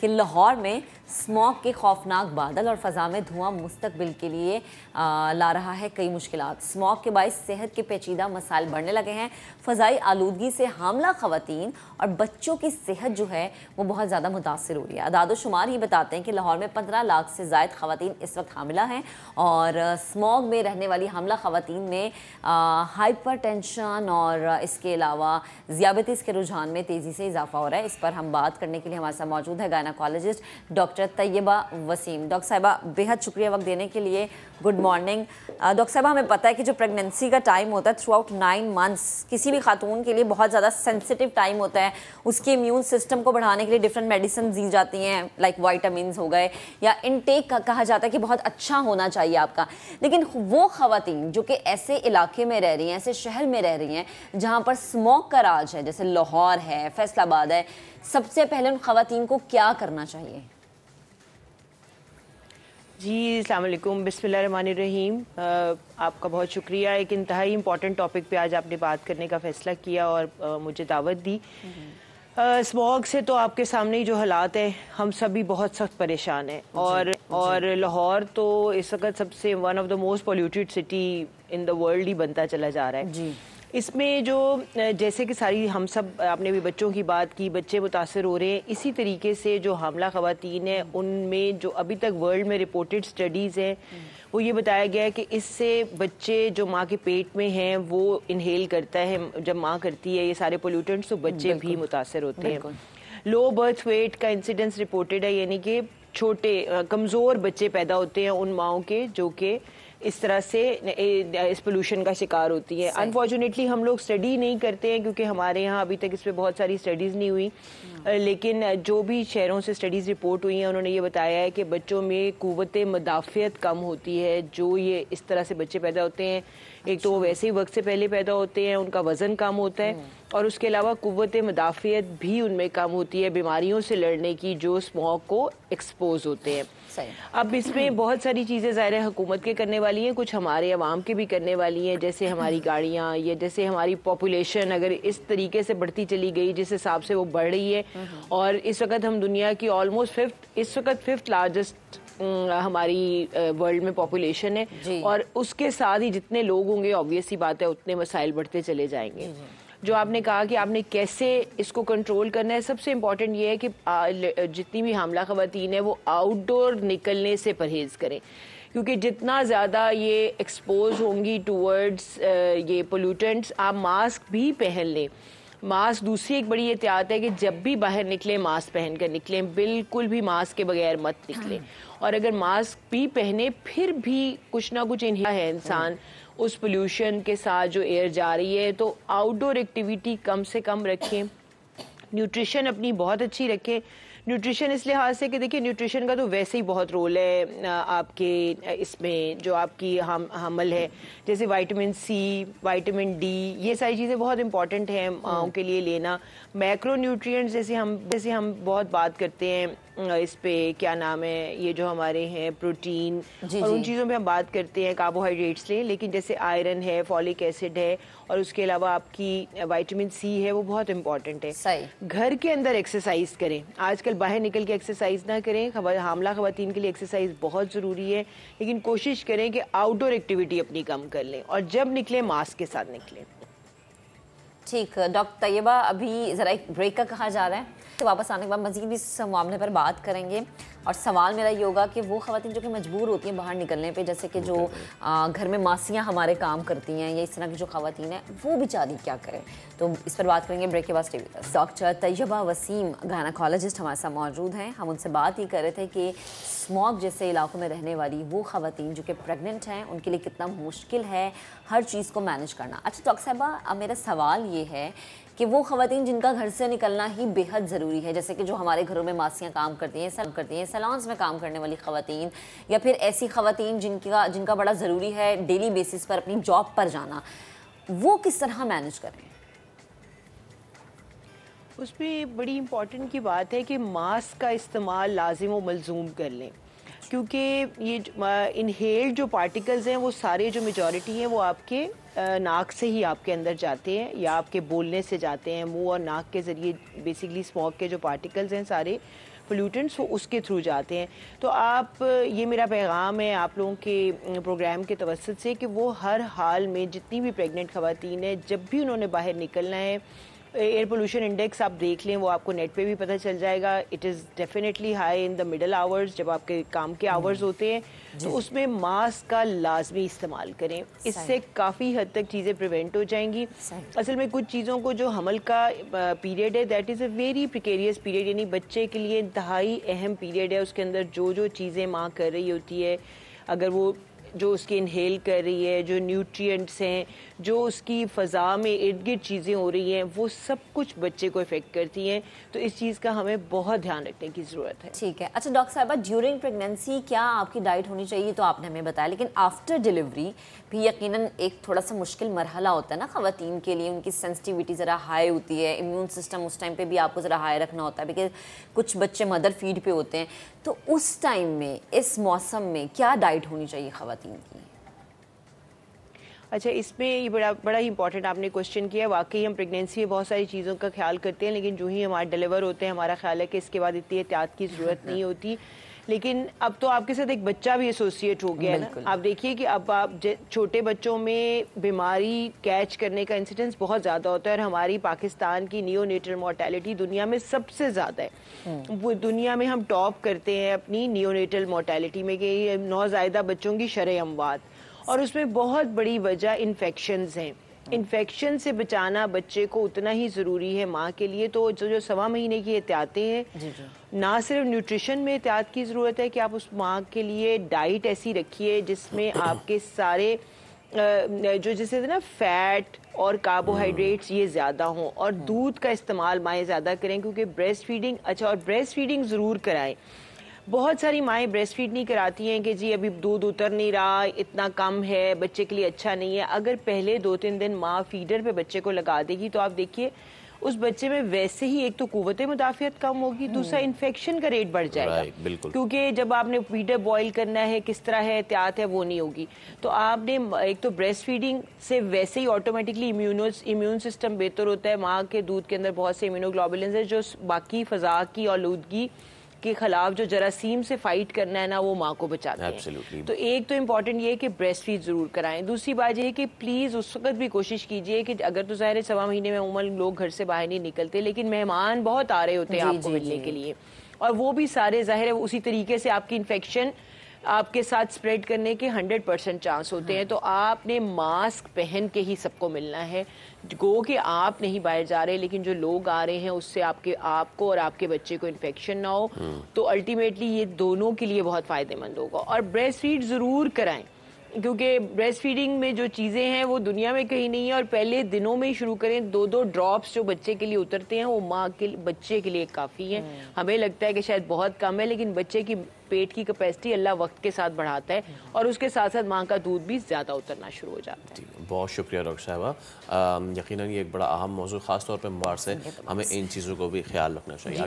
کہ لاہور میں اسموگ کے خوفناک بادل اور فضا میں دھواں مستقبل کے لیے لا رہا ہے کئی مشکلات۔ اسموگ کے باعث صحت کے پیچیدہ مسائل بڑھنے لگے ہیں۔ فضائی آلودگی سے حاملہ خواتین اور بچوں کی صحت جو ہے وہ بہت زیادہ متاثر ہو رہی ہے۔ اعداد و شمار ہی بتاتے ہیں کہ لاہور میں 15 لاکھ سے زائد خواتین اس وقت حاملہ ہیں، اور اسموگ میں رہنے والی حاملہ خواتین میں ہائپر ٹینشن اور اس کے علاوہ ذیابیطس کے رجحان میں تیزی سے اضافہ ہو رہا ہے۔ اس پر ہم بات کرنے کے لیے ہمارے ساتھ موجود ہے گائناکالوجسٹ ڈاکٹر طیبہ وسیم۔ ڈاکٹر صاحبہ بے حد شکریہ وقت دینے کے لیے، گڈ مارننگ۔ ڈاکٹر صاحبہ ہمیں پتہ ہے کہ جو پریگننسی کا ٹائم ہوتا ہے تھرو آؤٹ 9 منتھس کسی بھی خاتون کے لیے بہت زیادہ سینسٹیو ٹائم ہوتا ہے۔ اس کے امیون سسٹم کو بڑھانے کے لیے ڈفرینٹ میڈیسنز دی جاتی ہیں، لائک وائٹامنز ہو گئے، یا انٹیک کہا جاتا ہے کہ بہت اچھا ہونا چاہیے آپ کا۔ لیکن وہ خواتین جو کہ ایسے علاقے میں رہ رہی ہیں، ایسے شہر میں رہ رہی ہیں جہاں پر اسموگ کا راج ہے، جیسے لاہور ہے، فیصل آباد ہے، سب سے پہلے ان خواتین کو کیا کرنا چاہیے؟ جی السلام علیکم، بسم اللہ الرحمن الرحیم۔ آپ کا بہت شکریہ، ایک انتہائی امپورٹنٹ ٹاپک پہ آج آپ نے بات کرنے کا فیصلہ کیا اور مجھے دعوت دی۔ اسموگ سے تو آپ کے سامنے ہی جو حالات ہیں، ہم سبھی بہت سخت پریشان ہیں، اور لاہور تو اس وقت سب سے one of the most polluted city in the world ہی بنتا چلا جا رہا ہے۔ اس میں جو جیسے کہ ساری ہم سب، آپ نے بھی بچوں کی بات کی، بچے متاثر ہو رہے ہیں، اسی طریقے سے جو حاملہ خواتین ہیں ان میں جو ابھی تک ورلڈ میں رپورٹڈ سٹڈیز ہیں وہ یہ بتایا گیا ہے کہ اس سے بچے جو ماں کے پیٹ میں ہیں وہ انہیل کرتا ہے، جب ماں کرتی ہے یہ سارے پولیوٹنٹس تو بچے بھی متاثر ہوتے ہیں۔ لو برتھ ویٹ کا انسیڈنس رپورٹڈ ہے، یعنی کہ چھوٹے کمزور بچے پیدا ہوتے ہیں ان ماؤں کے جو کہ اس طرح سے اس پولوشن کا شکار ہوتی ہے۔ انفارچونیٹلی ہم لوگ اسٹڈی نہیں کرتے ہیں کیونکہ ہمارے یہاں ابھی تک اس پہ بہت ساری اسٹڈیز نہیں ہوئی، لیکن جو بھی شہروں سے اسٹڈیز رپورٹ ہوئی ہیں انہوں نے یہ بتایا ہے کہ بچوں میں قوت مدافعت کم ہوتی ہے جو یہ اس طرح سے بچے پیدا ہوتے ہیں۔ ایک تو وہ ویسے ہی وقت سے پہلے پیدا ہوتے ہیں، ان کا وزن کم ہوتا ہے، اور اس کے علاوہ قوت مدافعت بھی ان میں کم ہوتی ہے بیماریوں سے لڑنے کی جو اسموگ کو ایکسپوز ہوتے ہیں۔ اب اس میں بہت ساری چیزیں ظاہر حکومت کے کرنے والی ہیں، کچھ ہمارے عوام کے بھی کرنے والی ہیں، جیسے ہماری گاڑیاں یا جیسے ہماری پاپولیشن اگر اس طریقے سے بڑھتی چلی گئی جس حساب سے وہ بڑھ رہی ہے، اور اس وقت ہم دنیا کی آلموسٹ ففتھ لارجسٹ ہماری ورلڈ میں پاپولیشن ہے، اور اس کے ساتھ ہی جتنے لوگ ہوں گے آبویس سی بات ہے اتنے مسائل بڑھتے چلے جائیں گے۔ جو آپ نے کہا کہ آپ نے کیسے اس کو کنٹرول کرنا ہے، سب سے امپورٹنٹ یہ ہے کہ جتنی بھی حاملہ خواتین ہیں وہ آؤٹ ڈور نکلنے سے پرہیز کریں، کیونکہ جتنا زیادہ یہ ایکسپوز ہوں گی ٹورڈز یہ پولوٹنٹس۔ آپ ماسک بھی پہن لیں، ماسک دوسری ایک بڑی احتیاط ہے کہ جب بھی باہر نکلیں ماسک پہن کر نکلیں، بالکل بھی ماسک کے بغیر مت نکلیں، اور اگر ماسک بھی پہنے پھر بھی کچھ نہ کچھ انہیل ہے انسان اس پولوشن کے ساتھ جو ایئر جا رہی ہے، تو آؤٹ ڈور ایکٹیویٹی کم سے کم رکھیں۔ نیوٹریشن اپنی بہت اچھی رکھیں، نیوٹریشن اس لحاظ سے کہ دیکھیں نیوٹریشن کا تو ویسے ہی بہت رول ہے آپ کے اس میں جو آپ کی حمل ہے، جیسے وائٹامن سی، وائٹامن ڈی، یہ ساری چیزیں بہت امپورٹنٹ ہیں ماؤں کے لیے لینا۔ میکرو نیوٹرینٹس جیسے ہم بہت بات کرتے ہیں اس پہ کیا نام ہے، یہ جو ہمارے ہیں پروٹین اور ان چیزوں پہ ہم بات کرتے ہیں، کاربوہائیڈریٹس لیں، لیکن جیسے آئرن ہے، فولک ایسڈ ہے، اور اس کے علاوہ آپ کی وائٹامن سی ہے، وہ بہت امپورٹنٹ ہے۔ گھر کے اندر ایکسرسائز کریں، آج کل باہر نکل کے ایکسرسائز نہ کریں، حاملہ خواتین کے لیے ایکسرسائز بہت ضروری ہے، لیکن کوشش کریں کہ آؤٹ ڈور ایکٹیویٹی اپنی کم کر لیں، اور جب نکلیں ماسک کے ساتھ نکلیں۔ ٹھیک، ڈاکٹر طیبہ ابھی ذرا ایک بریک کا کہا جا رہا ہے، تو واپس آنے کے بعد مزید اس معاملے پر بات کریں گے، اور سوال میرا یہ ہوگا کہ وہ خواتین جو کہ مجبور ہوتی ہیں باہر نکلنے پہ، جیسے کہ جو گھر میں ماسیاں ہمارے کام کرتی ہیں یا اس طرح کی جو خواتین ہیں، وہ بیچاری کیا کریں، تو اس پر بات کریں گے بریک کے بعد۔ ڈاکٹر طیبہ وسیم گائناکالوجسٹ ہمارے ساتھ موجود ہیں، ہم ان سے بات ہی کر رہے تھے کہ اسموگ جیسے علاقوں میں رہنے والی وہ خواتین جو کہ پریگننٹ ہیں ان کے لیے کتنا مشکل ہے ہر چیز کو مینیج کرنا۔ اچھا ڈاکٹر صاحبہ، میرا سوال یہ ہے کہ وہ خواتین جن کا گھر سے نکلنا ہی بے حد ضروری ہے، جیسے کہ جو ہمارے گھروں میں ماسیاں کام کرتی ہیں، سیلونز میں کام کرنے والی خواتین، یا پھر ایسی خواتین جن کا بڑا ضروری ہے ڈیلی بیسس پر اپنی جاب پر جانا، وہ کس طرح مینیج کریں؟ اس میں بڑی امپورٹنٹ کی بات ہے کہ ماسک کا استعمال لازم و ملزوم کر لیں، کیونکہ یہ انہیلڈ جو پارٹیکلز ہیں وہ سارے جو میجورٹی ہیں وہ آپ کے ناک سے ہی آپ کے اندر جاتے ہیں یا آپ کے بولنے سے جاتے ہیں، منہ اور ناک کے ذریعے بیسیکلی اسموگ کے جو پارٹیکلز ہیں سارے پولیوٹنٹس وہ اس کے تھرو جاتے ہیں. تو آپ یہ میرا پیغام ہے آپ لوگوں کے پروگرام کے توسط سے کہ وہ ہر حال میں جتنی بھی پریگننٹ خواتین ہیں جب بھی انہوں نے باہر نکلنا ہے, ایئر پولوشن انڈیکس آپ دیکھ لیں, وہ آپ کو نیٹ پہ بھی پتہ چل جائے گا. It is definitely high in the middle hours, جب آپ کے کام کے آورز ہوتے ہیں تو اس میں ماسک کا لازمی استعمال کریں. اس سے کافی حد تک چیزیں پریونٹ ہو جائیں گی. اصل میں کچھ چیزوں کو جو حمل کا پیریڈ ہے that is a very precarious period, یعنی بچے کے لیے انتہائی اہم پیریڈ ہے. اس کے اندر جو چیزیں ماں کر رہی ہوتی ہے, اگر وہ جو اس کی انہیل کر رہی ہے, جو نیوٹرینٹس ہیں, جو اس کی فضا میں ارد گرد چیزیں ہو رہی ہیں, وہ سب کچھ بچے کو افیکٹ کرتی ہیں. تو اس چیز کا ہمیں بہت دھیان رکھنے کی ضرورت ہے. ٹھیک ہے. اچھا ڈاکٹر صاحبہ, ڈیورنگ پریگنینسی کیا آپ کی ڈائٹ ہونی چاہیے تو آپ نے ہمیں بتایا, لیکن آفٹر ڈیلیوری بھی یقیناً ایک تھوڑا سا مشکل مرحلہ ہوتا ہے نا خواتین کے لیے, ان کی سینسٹیوٹی ذرا ہائی ہوتی ہے, امیون سسٹم اس ٹائم پہ بھی آپ کو ذرا ہائی رکھنا ہوتا ہے بیکاز کچھ بچے مدر فیڈ پہ ہوتے ہیں. تو اس ٹائم میں, اس موسم میں کیا ڈائٹ ہونی چاہیے خواتین کی؟ اچھا, اس میں یہ بڑا ہی امپورٹنٹ آپ نے کوشچن کیا. واقعی ہم پریگنینسی میں بہت ساری چیزوں کا خیال کرتے ہیں, لیکن جو ہی ہمارے ڈیلیور ہوتے ہیں ہمارا خیال ہے کہ اس کے بعد اتنی احتیاط کی ضرورت نہیں ہوتی. لیکن اب تو آپ کے ساتھ ایک بچہ بھی ایسوسیٹ ہو گیا ہے نا. آپ دیکھیے کہ اب آپ چھوٹے بچوں میں بیماری کیچ کرنے کا انسیڈنس بہت زیادہ ہوتا ہے, اور ہماری پاکستان کی نیو نیٹل مورٹیلٹی دنیا میں سب سے زیادہ ہے. وہ دنیا میں ہم ٹاپ کرتے ہیں اپنی نیو نیٹل مورٹیلٹی میں کہ نوزائیدہ بچوں کی شرح اموات, اور اس میں بہت بڑی وجہ انفیکشنز ہیں. انفیکشن سے بچانا بچے کو اتنا ہی ضروری ہے ماں کے لیے. تو جو 1.25 مہینے کی احتیاطیں ہیں, نہ صرف نیوٹریشن میں احتیاط کی ضرورت ہے کہ آپ اس ماں کے لیے ڈائٹ ایسی رکھیے جس میں آپ کے سارے جو جیسے نا فیٹ اور کاربوہائیڈریٹس یہ زیادہ ہوں, اور دودھ کا استعمال مائیں زیادہ کریں کیونکہ بریسٹ فیڈنگ. اچھا, اور بریسٹ فیڈنگ ضرور کرائیں. بہت ساری مائیں بریسٹ فیڈ نہیں کراتی ہیں کہ جی ابھی دودھ اتر نہیں رہا, اتنا کم ہے, بچے کے لیے اچھا نہیں ہے. اگر پہلے 2-3 دن ماں فیڈر پہ بچے کو لگا دے گی تو آپ دیکھیے اس بچے میں ویسے ہی ایک تو قوت مدافعت کم ہوگی, دوسرا انفیکشن کا ریٹ بڑھ جائے گا. کیونکہ جب آپ نے فیڈر بوائل کرنا ہے, کس طرح ہے, احتیاط ہے, وہ نہیں ہوگی. تو آپ نے ایک تو بریسٹ فیڈنگ سے ویسے ہی آٹومیٹکلی امیون سسٹم بہتر ہوتا ہے. ماں کے دودھ کے اندر بہت سے امیونوگلوبولنز ہیں جو باقی فضا کی آلودگی کے خلاف جو جراثیم سے فائٹ کرنا ہے نا, وہ ماں کو بچاتے ہیں. تو ایک تو امپورٹنٹ یہ ہے کہ بریسٹ فیڈ ضرور کرائیں. دوسری بات یہ ہے کہ پلیز اس وقت بھی کوشش کیجئے کہ اگر تو ظاہر ہے 1.25 مہینے میں عموماً لوگ گھر سے باہر نہیں نکلتے, لیکن مہمان بہت آ رہے ہوتے ہیں آپ کو ملنے کے لیے, اور وہ بھی سارے ظاہر ہے اسی طریقے سے آپ کی انفیکشن آپ کے ساتھ سپریڈ کرنے کے 100% چانس ہوتے ہیں. تو آپ نے ماسک پہن کے ہی سب کو ملنا ہے. گو کہ آپ نہیں باہر جا رہے, لیکن جو لوگ آ رہے ہیں اس سے آپ کو اور آپ کے بچے کو انفیکشن نہ ہو. تو الٹیمیٹلی یہ دونوں کے لیے بہت فائدہ مند ہوگا. اور بریسٹ فیڈ ضرور کرائیں, کیونکہ بریسٹ فیڈنگ میں جو چیزیں ہیں وہ دنیا میں کہیں نہیں ہیں. اور پہلے دنوں میں ہی شروع کریں. 2 ڈراپس جو بچے کے لیے اترتے ہیں وہ ماں کے بچے کے لیے کافی ہیں. ہمیں لگتا ہے کہ شاید بہت کم ہے, لیکن بچے کی پیٹ کی کیپیسٹی اللہ وقت کے ساتھ بڑھاتا ہے, اور اس کے ساتھ ساتھ ماں کا دودھ بھی زیادہ اترنا شروع ہو جاتا ہے. بہت شکریہ ڈاکٹر صاحبہ. یقیناً یہ ایک بڑا اہم موضوع, خاص طور پہ مبارک سے ہمیں ان چیزوں کو بھی خیال رکھنا چاہیے.